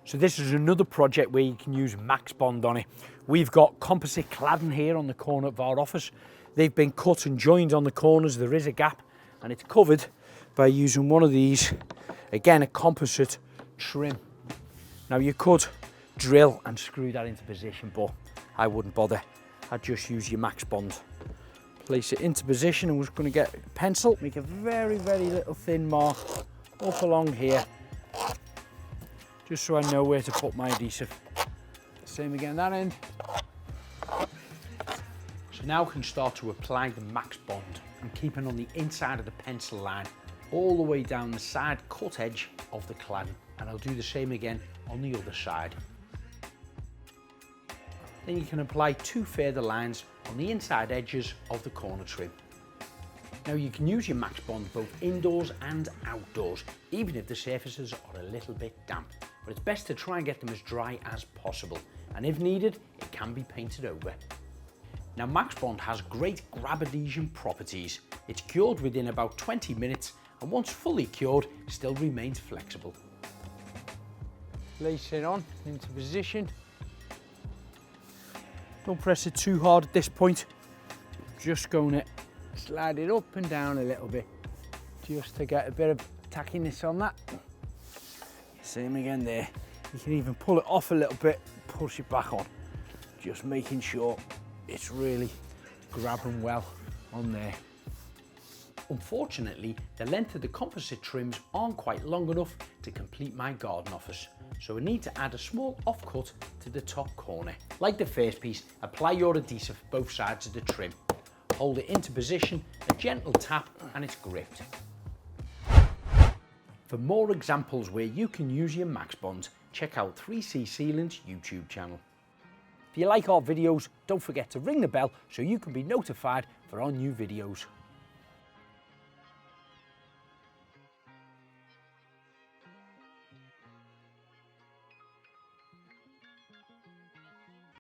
So this is another project where you can use Max Bond on it. We've got composite cladding here on the corner of our office. They've been cut and joined on the corners. There is a gap and it's covered by using one of these, again a composite trim. Now you could drill and screw that into position, but I wouldn't bother. I'd just use your Max Bond. Place it into position, and we're just going to get a pencil, make a very, very little thin mark up along here, just so I know where to put my adhesive. Same again that end. So now I can start to apply the Max Bond. I'm keeping on the inside of the pencil line, all the way down the side cut edge of the cladding, and I'll do the same again on the other side. Then you can apply 2 further lines on the inside edges of the corner trim. Now you can use your Max Bond both indoors and outdoors, even if the surfaces are a little bit damp, but it's best to try and get them as dry as possible, and if needed, it can be painted over. Now Max Bond has great grab adhesion properties. It's cured within about 20 minutes, and once fully cured, still remains flexible. Place it on into position. Don't press it too hard at this point. Just going to slide it up and down a little bit, just to get a bit of tackiness on that. Same again there. You can even pull it off a little bit, push it back on. Just making sure it's really grabbing well on there. Unfortunately, the length of the composite trims aren't quite long enough to complete my garden office, so I need to add a small offcut to the top corner. Like the first piece, apply your adhesive both sides of the trim. Hold it into position, a gentle tap, and it's gripped. For more examples where you can use your Max Bond, check out 3C Sealants' YouTube channel. If you like our videos, don't forget to ring the bell so you can be notified for our new videos.